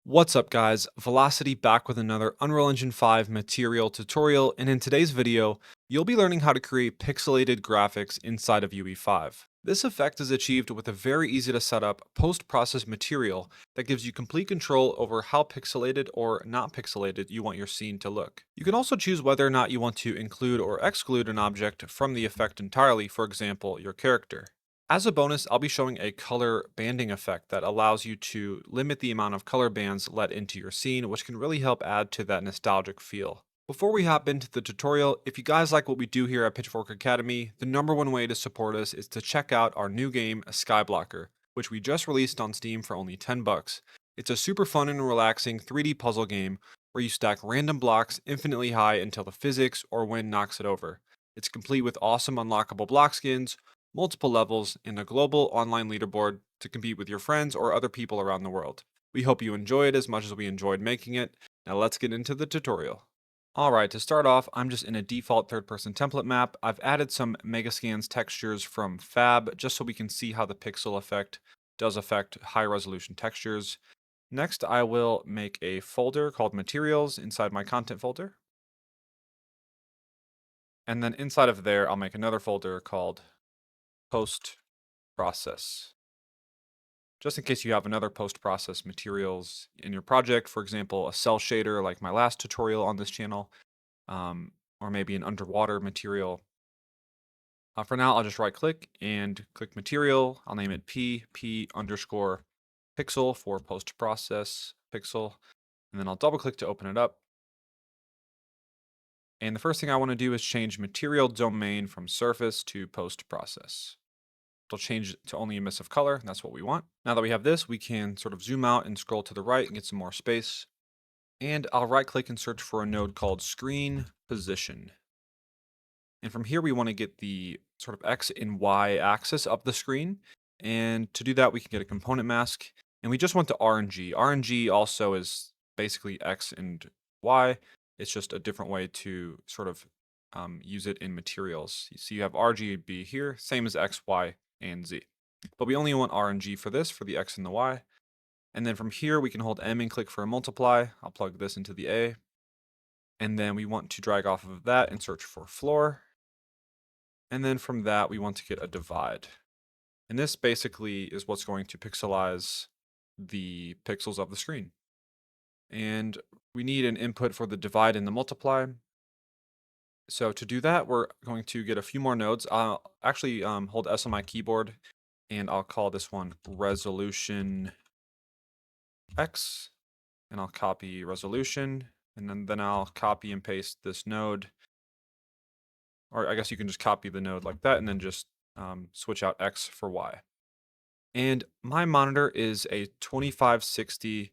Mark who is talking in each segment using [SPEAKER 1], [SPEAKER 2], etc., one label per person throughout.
[SPEAKER 1] What's up guys, Vylocity back with another Unreal Engine 5 material tutorial, and in today's video, you'll be learning how to create pixelated graphics inside of UE5. This effect is achieved with a very easy to set up post-process material that gives you complete control over how pixelated or not pixelated you want your scene to look. You can also choose whether or not you want to include or exclude an object from the effect entirely, for example, your character. As a bonus, I'll be showing a color banding effect that allows you to limit the amount of color bands let into your scene, which can really help add to that nostalgic feel. Before we hop into the tutorial, if you guys like what we do here at Pitchfork Academy, the number one way to support us is to check out our new game, Skyblocker, which we just released on Steam for only 10 bucks. It's a super fun and relaxing 3D puzzle game where you stack random blocks infinitely high until the physics or wind knocks it over. It's complete with awesome unlockable block skins, multiple levels, and a global online leaderboard to compete with your friends or other people around the world. We hope you enjoy it as much as we enjoyed making it. Now let's get into the tutorial. Alright, to start off, I'm just in a default third-person template map. I've added some Megascans textures from Fab just so we can see how the pixel effect does affect high-resolution textures. Next, I will make a folder called Materials inside my content folder. And then inside of there, I'll make another folder called Post-Process. Just in case you have another post-process materials in your project, for example, a cell shader like my last tutorial on this channel, or maybe an underwater material. For now, I'll just right-click and click Material. I'll name it p underscore pixel for post-process pixel, and then I'll double-click to open it up. And the first thing I want to do is change material domain from surface to post-process. It'll change it to only emissive color, and that's what we want. Now that we have this, we can sort of zoom out and scroll to the right and get some more space. And I'll right-click and search for a node called Screen Position. And from here, we want to get the sort of X and Y axis of the screen. And to do that, we can get a component mask. And we just want the RNG. RNG also is basically X and Y. It's just a different way to sort of use it in materials. So you have RGB here, same as X, Y, and Z. But we only want RNG for this, for the X and the Y. And then from here, we can hold M and click for a multiply. I'll plug this into the A. And then we want to drag off of that and search for floor. And then from that, we want to get a divide. And this basically is what's going to pixelize the pixels of the screen. And we need an input for the divide and the multiply. So to do that, we're going to get a few more nodes. I'll actually hold S on my keyboard, and I'll call this one resolution X, and I'll copy resolution, and then I'll copy and paste this node. Or I guess you can just copy the node like that, and then just switch out X for Y. And my monitor is a 2560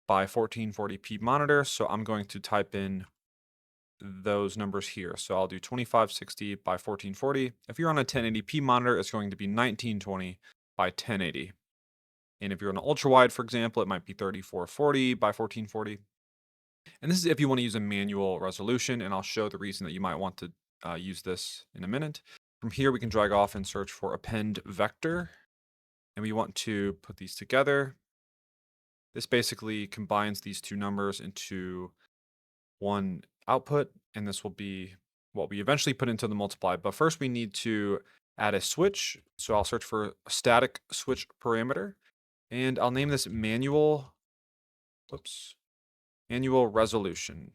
[SPEAKER 1] by 1440p monitor, so I'm going to type in those numbers here. So I'll do 2560 by 1440. If you're on a 1080p monitor, it's going to be 1920 by 1080. And if you're on an ultra wide, for example, it might be 3440 by 1440. And this is if you want to use a manual resolution, and I'll show the reason that you might want to use this in a minute. From here, we can drag off and search for append vector, and we want to put these together. This basically combines these two numbers into one output, and this will be what we eventually put into the multiply. But first we need to add a switch. So I'll search for a static switch parameter, and I'll name this manual resolution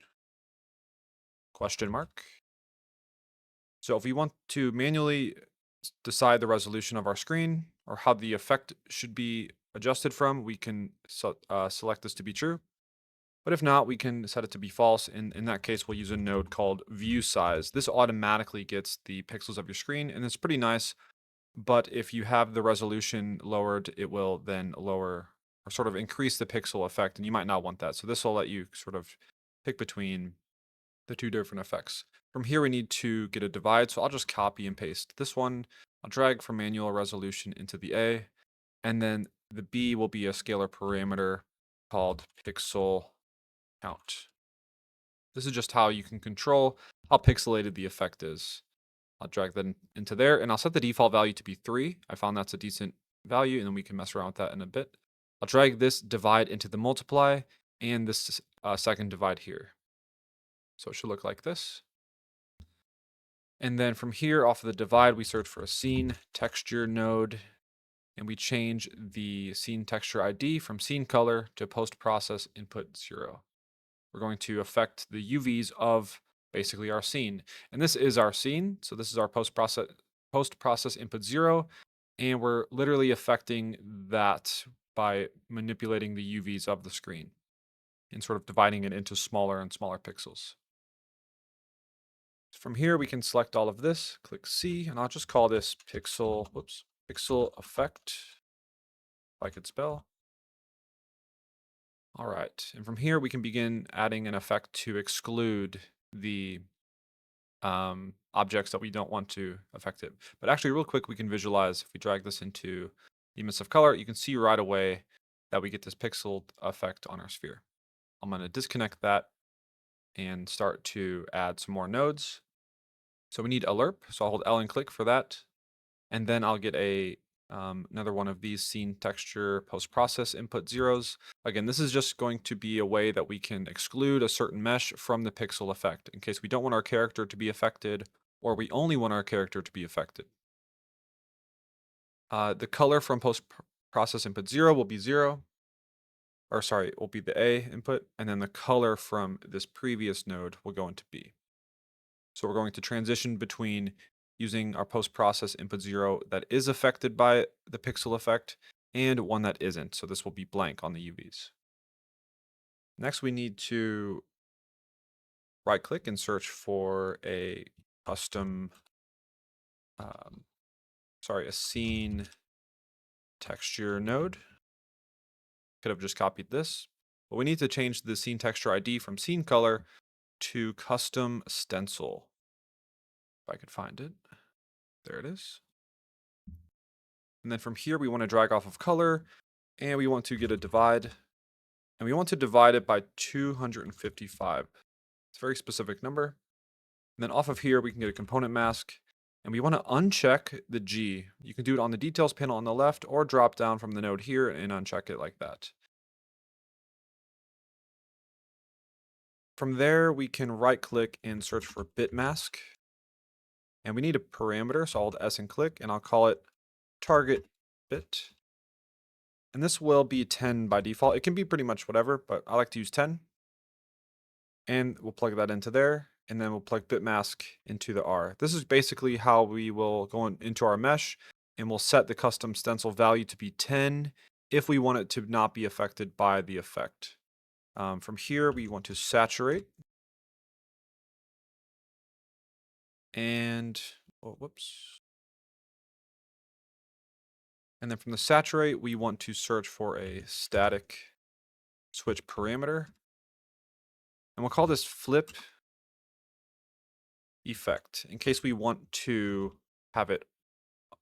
[SPEAKER 1] question mark. So if we want to manually decide the resolution of our screen or how the effect should be adjusted from, we can select this to be true. But if not, we can set it to be false. In that case, we'll use a node called view size. This automatically gets the pixels of your screen, and it's pretty nice. But if you have the resolution lowered, it will then lower or sort of increase the pixel effect, and you might not want that. So this will let you sort of pick between the two different effects. From here, we need to get a divide, so I'll just copy and paste this one. I'll drag from manual resolution into the A, and then the B will be a scalar parameter called pixel count. This is just how you can control how pixelated the effect is. I'll drag that into there, and I'll set the default value to be 3. I found that's a decent value, and then we can mess around with that in a bit. I'll drag this divide into the multiply and this second divide here. So it should look like this. And then from here, off of the divide, we search for a scene texture node, and we change the scene texture ID from scene color to post process input 0. We're going to affect the UVs of basically our scene. And this is our scene. So this is our post process input 0. And we're literally affecting that by manipulating the UVs of the screen and sort of dividing it into smaller and smaller pixels. From here, we can select all of this, click C, and I'll just call this pixel effect, if I could spell. All right, and from here, we can begin adding an effect to exclude the objects that we don't want to affect it. But actually, real quick, we can visualize, if we drag this into the emissive color, you can see right away that we get this pixel effect on our sphere. I'm going to disconnect that and start to add some more nodes. So we need a lerp, so I'll hold L and click for that. And then I'll get another one of these scene texture post-process input zeros. Again, this is just going to be a way that we can exclude a certain mesh from the pixel effect in case we don't want our character to be affected or we only want our character to be affected. The color from post-process input 0 will be 0. Or sorry, will be the A input. And then the color from this previous node will go into B. So we're going to transition between using our post-process input 0 that is affected by the pixel effect and one that isn't. So this will be blank on the UVs. Next, we need to right-click and search for a custom, a scene texture node. Could have just copied this, but we need to change the scene texture ID from scene color to custom stencil. If I could find it. There it is. And then from here, we want to drag off of color and we want to get a divide and we want to divide it by 255. It's a very specific number. And then off of here, we can get a component mask and we want to uncheck the G. You can do it on the details panel on the left or drop down from the node here and uncheck it like that. From there, we can right click and search for bit mask. And we need a parameter, so I'll hold S and click and I'll call it target bit. And this will be 10 by default. It can be pretty much whatever, but I like to use 10. And we'll plug that into there. And then we'll plug bit mask into the R. This is basically how we will go into our mesh and we'll set the custom stencil value to be 10 if we want it to not be affected by the effect. From here, we want to saturate. And, oh, whoops. And then from the saturate, we want to search for a static switch parameter. And we'll call this flip effect in case we want to have it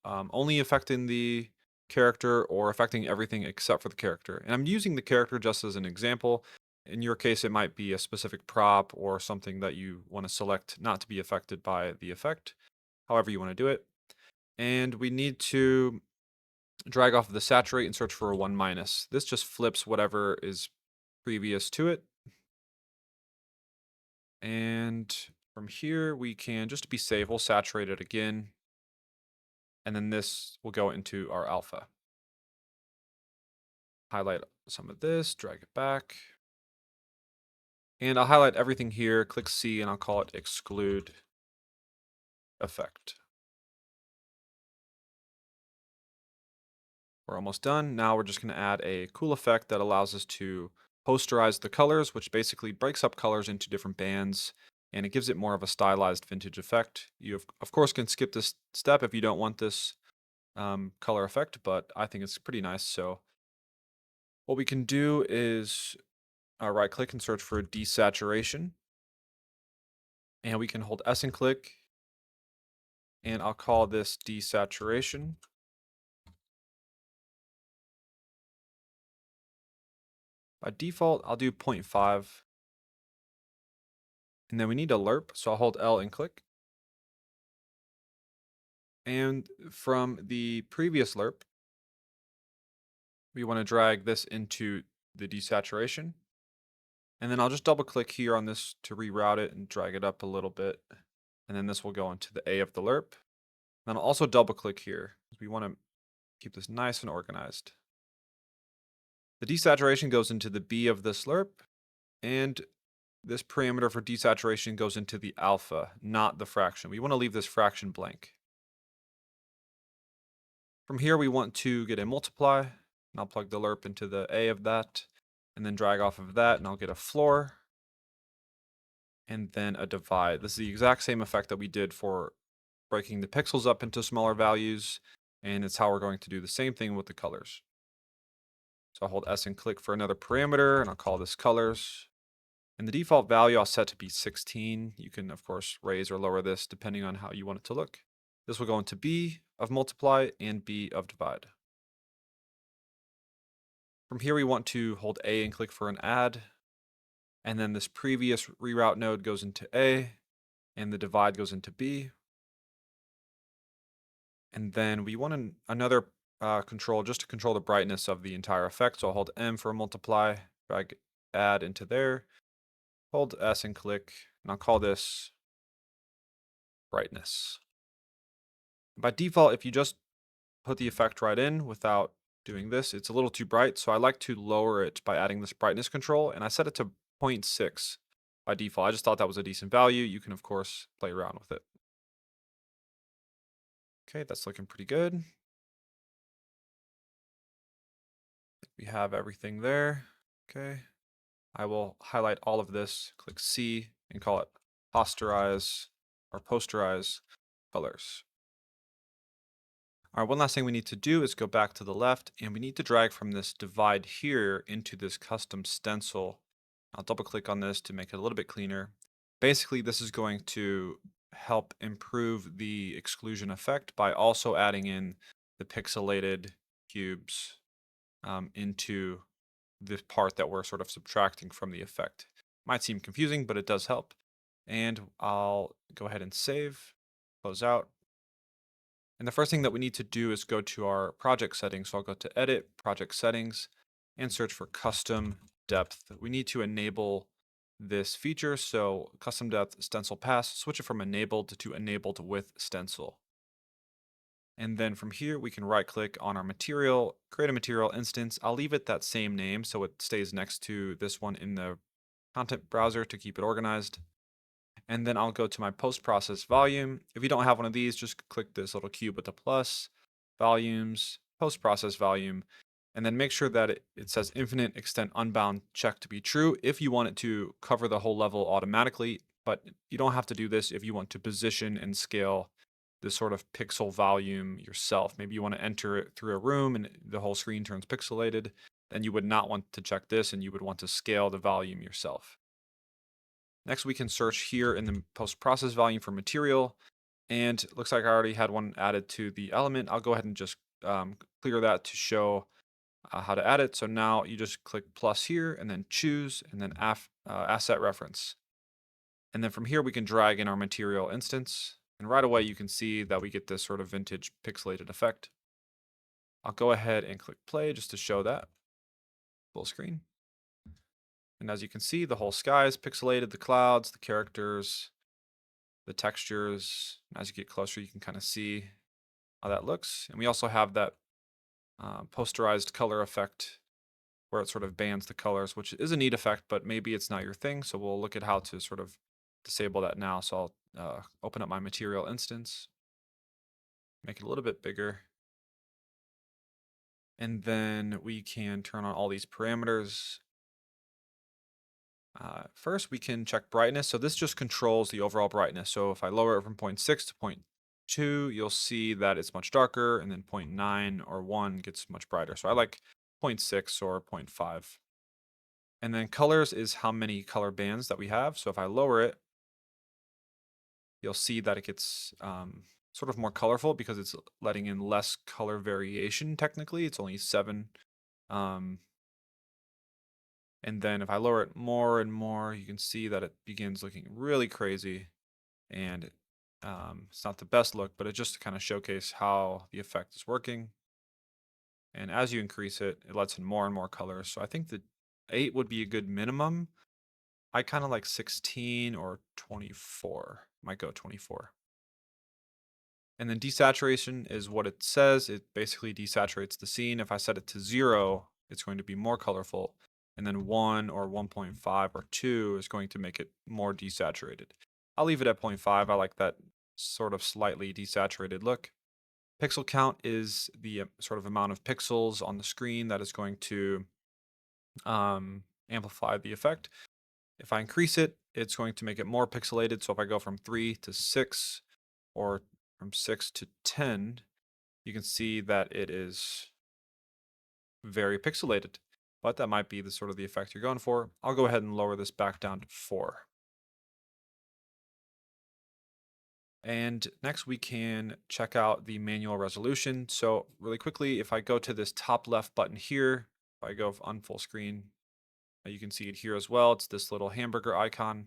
[SPEAKER 1] only affecting the character or affecting everything except for the character. And I'm using the character just as an example. In your case, it might be a specific prop or something that you want to select not to be affected by the effect, however you want to do it. And we need to drag off of the saturate and search for a 1 minus. This just flips whatever is previous to it. And from here, we can, just to be safe, we'll saturate it again. And then this will go into our alpha. Highlight some of this, drag it back. And I'll highlight everything here, click C, and I'll call it exclude effect. We're almost done. Now we're just going to add a cool effect that allows us to posterize the colors, which basically breaks up colors into different bands, and it gives it more of a stylized vintage effect. You, of course, can skip this step if you don't want this color effect, but I think it's pretty nice. So what we can do is right-click and search for desaturation. And we can hold S and click, and I'll call this desaturation. By default, I'll do 0.5. And then we need a lerp, so I'll hold L and click. And from the previous lerp, We want to drag this into the desaturation. And then I'll just double click here on this to reroute it and drag it up a little bit. And then this will go into the A of the lerp. Then I'll also double click here because we want to keep this nice and organized. The desaturation goes into the B of this lerp, and this parameter for desaturation goes into the alpha, not the fraction. We want to leave this fraction blank. From here, we want to get a multiply, and I'll plug the lerp into the A of that, and then drag off of that, and I'll get a floor, and then a divide. This is the exact same effect that we did for breaking the pixels up into smaller values, and it's how we're going to do the same thing with the colors. So I'll hold S and click for another parameter, and I'll call this colors. And the default value I'll set to be 16. You can, of course, raise or lower this depending on how you want it to look. This will go into B of multiply and B of divide. From here, we want to hold A and click for an add. And then this previous reroute node goes into A, and the divide goes into B. And then we want another control just to control the brightness of the entire effect. So I'll hold M for multiply, drag add into there, hold S and click, and I'll call this brightness. By default, if you just put the effect right in without doing this, it's a little too bright. So I like to lower it by adding this brightness control, and I set it to 0.6 by default. I just thought that was a decent value. You can, of course, play around with it. Okay, that's looking pretty good. We have everything there. Okay. I will highlight all of this, click C, and call it posterize colors. All right, one last thing we need to do is go back to the left, and we need to drag from this divide here into this custom stencil. I'll double click on this to make it a little bit cleaner. Basically, this is going to help improve the exclusion effect by also adding in the pixelated cubes into this part that we're sort of subtracting from the effect. Might seem confusing, but it does help. And I'll go ahead and save, close out. And the first thing that we need to do is go to our project settings. So I'll go to Edit, Project Settings, and search for Custom Depth. We need to enable this feature. So Custom Depth Stencil Pass, switch it from enabled to enabled with stencil. And then from here, we can right click on our material, create a material instance. I'll leave it that same name so it stays next to this one in the content browser to keep it organized. And then I'll go to my post-process volume. If you don't have one of these, just click this little cube with the plus, volumes, post-process volume, and then make sure that it says infinite extent unbound check to be true if you want it to cover the whole level automatically. But you don't have to do this if you want to position and scale this sort of pixel volume yourself. Maybe you want to enter it through a room and the whole screen turns pixelated. Then you would not want to check this, and you would want to scale the volume yourself. Next, we can search here in the post-process volume for material, and it looks like I already had one added to the element. I'll go ahead and just clear that to show how to add it. So now you just click plus here, and then choose, and then asset reference. And then from here, we can drag in our material instance. And right away, you can see that we get this sort of vintage pixelated effect. I'll go ahead and click play just to show that full screen. And as you can see, the whole sky is pixelated, the clouds, the characters, the textures. As you get closer, you can kind of see how that looks. And we also have that posterized color effect where it sort of bands the colors, which is a neat effect, but maybe it's not your thing. So we'll look at how to sort of disable that now. So I'll open up my material instance, make it a little bit bigger. And then we can turn on all these parameters. First, we can check brightness. So this just controls the overall brightness. So if I lower it from 0.6 to 0.2, you'll see that it's much darker, and then 0.9 or 1 gets much brighter. So I like 0.6 or 0.5. And then colors is how many color bands that we have. So if I lower it, you'll see that it gets sort of more colorful because it's letting in less color variation. Technically, it's only 7. And then if I lower it more and more, you can see that it begins looking really crazy. And it's not the best look, but it just to kind of showcase how the effect is working. And as you increase it, it lets in more and more colors. So I think that 8 would be a good minimum. I kind of like 16 or 24. Might go 24. And then desaturation is what it says. It basically desaturates the scene. If I set it to 0, it's going to be more colorful. And then 1 or 1.5 or 2 is going to make it more desaturated. I'll leave it at 0.5. I like that sort of slightly desaturated look. Pixel count is the sort of amount of pixels on the screen that is going to amplify the effect. If I increase it, it's going to make it more pixelated. So if I go from 3 to 6 or from 6 to 10, you can see that it is very pixelated. But that might be the sort of the effect you're going for. I'll go ahead and lower this back down to 4. And next we can check out the manual resolution. So really quickly, if I go to this top left button here, if I go on full screen, you can see it here as well. It's this little hamburger icon.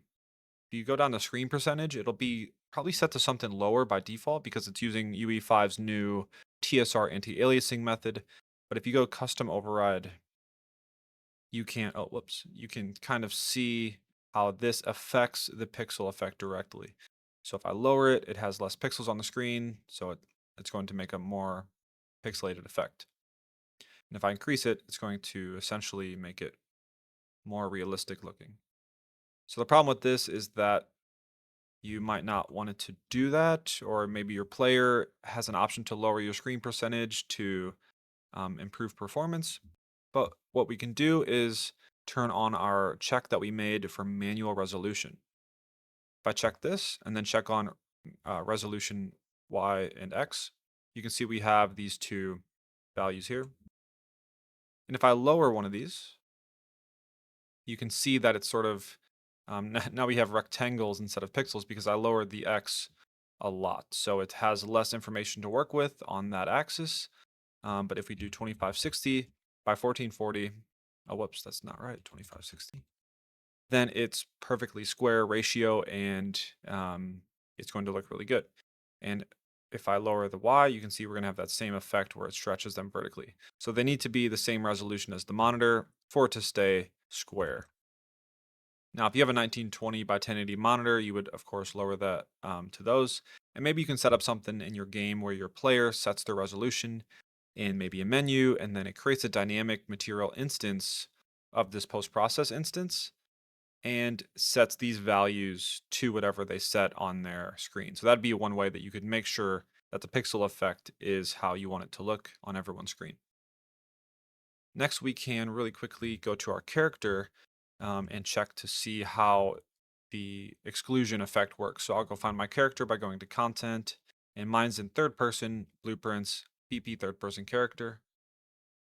[SPEAKER 1] If you go down to screen percentage, it'll be probably set to something lower by default because it's using UE5's new TSR anti-aliasing method. But if you go custom override, you can kind of see how this affects the pixel effect directly. So if I lower it, it has less pixels on the screen, so it's going to make a more pixelated effect. And if I increase it, it's going to essentially make it more realistic looking. So the problem with this is that you might not want it to do that, or maybe your player has an option to lower your screen percentage to improve performance. But what we can do is turn on our check that we made for manual resolution. If I check this and then check on resolution Y and X, you can see we have these two values here. And if I lower one of these, you can see that it's sort of, now we have rectangles instead of pixels because I lowered the X a lot. So it has less information to work with on that axis. But if we do 2560 by 1440, oh, whoops, that's not right, 2560. Then it's perfectly square ratio and it's going to look really good. And if I lower the Y, you can see we're going to have that same effect where it stretches them vertically. So they need to be the same resolution as the monitor for it to stay square. Now, if you have a 1920 by 1080 monitor, you would, of course, lower that to those. And maybe you can set up something in your game where your player sets their resolution in maybe a menu, and then it creates a dynamic material instance of this post-process instance and sets these values to whatever they set on their screen. So that'd be one way that you could make sure that the pixel effect is how you want it to look on everyone's screen. Next, we can really quickly go to our character and check to see how the exclusion effect works. So I'll go find my character by going to content, and mine's in third person, blueprints, PP third person character.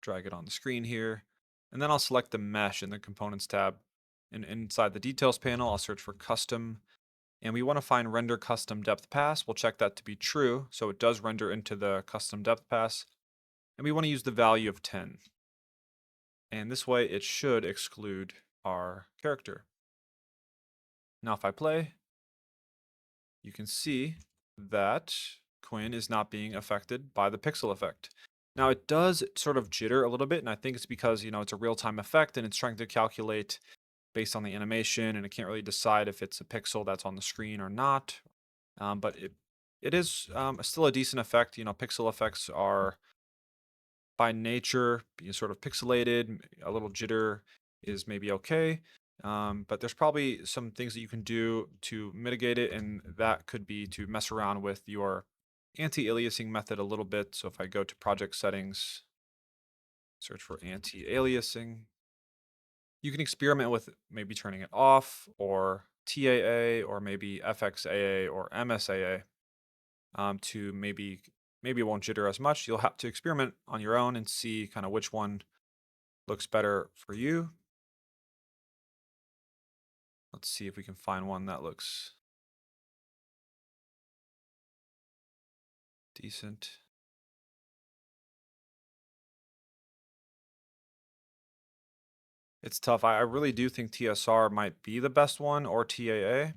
[SPEAKER 1] Drag it on the screen here, and then I'll select the mesh in the components tab. And inside the details panel, I'll search for custom, and we want to find render custom depth pass. We'll check that to be true, so it does render into the custom depth pass, and we want to use the value of 10. And this way it should exclude our character. Now if I play, you can see that Quinn is not being affected by the pixel effect. Now it does sort of jitter a little bit, and I think it's because, it's a real-time effect and it's trying to calculate based on the animation, and it can't really decide if it's a pixel that's on the screen or not. But it is still a decent effect. Pixel effects are by nature sort of pixelated. A little jitter is maybe okay. But there's probably some things that you can do to mitigate it, and that could be to mess around with your anti-aliasing method a little bit. So if I go to project settings, search for anti-aliasing, you can experiment with maybe turning it off, or TAA, or maybe FXAA or MSAA to maybe it won't jitter as much. You'll have to experiment on your own and see kind of which one looks better for you. Let's see if we can find one that looks decent. It's tough. I really do think TSR might be the best one, or TAA.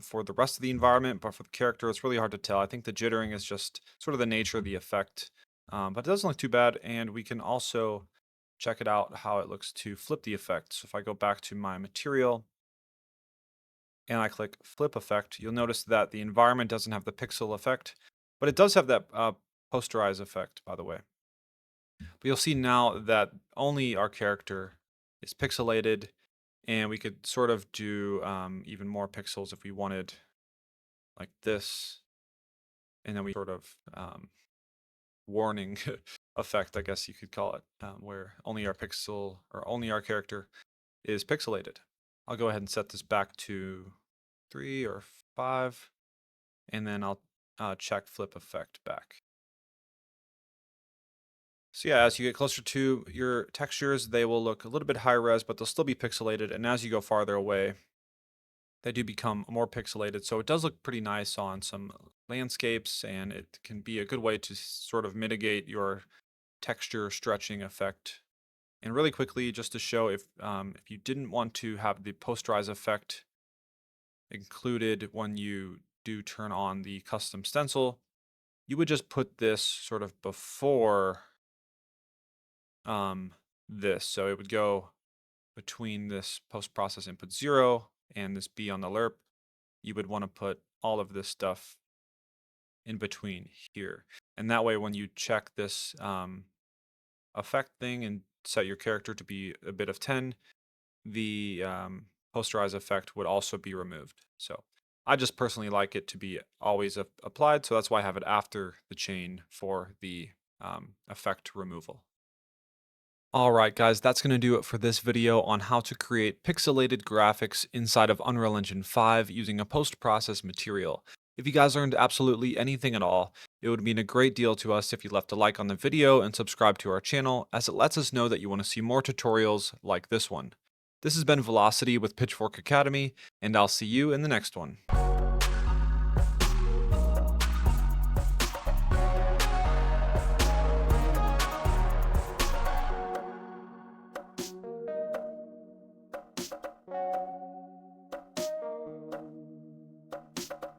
[SPEAKER 1] For the rest of the environment, but for the character, it's really hard to tell. I think the jittering is just sort of the nature of the effect. but it doesn't look too bad. And we can also check it out how it looks to flip the effect. So if I go back to my material and I click flip effect, you'll notice that the environment doesn't have the pixel effect, but it does have that posterize effect, by the way. But you'll see now that only our character is pixelated, and we could sort of do even more pixels if we wanted, like this, and then we sort of warning effect, I guess you could call it, where only our pixel or only our character is pixelated. I'll go ahead and set this back to 3 or 5, and then I'll check flip effect back. So yeah, as you get closer to your textures, they will look a little bit high res, but they'll still be pixelated. And as you go farther away, they do become more pixelated. So it does look pretty nice on some landscapes, and it can be a good way to sort of mitigate your texture stretching effect. And really quickly, just to show if you didn't want to have the posterize effect included when you do turn on the custom stencil, you would just put this sort of before this. So it would go between this post-process input 0 and this B on the lerp. You would want to put all of this stuff in between here. And that way, when you check this effect thing and set your character to be a bit of 10, the posterize effect would also be removed. So I just personally like it to be always applied, so that's why I have it after the chain for the effect removal. Alright guys, that's going to do it for this video on how to create pixelated graphics inside of Unreal Engine 5 using a post-process material. If you guys learned absolutely anything at all, it would mean a great deal to us if you left a like on the video and subscribe to our channel, as it lets us know that you want to see more tutorials like this one. This has been Vylocity with Pitchfork Academy, and I'll see you in the next one.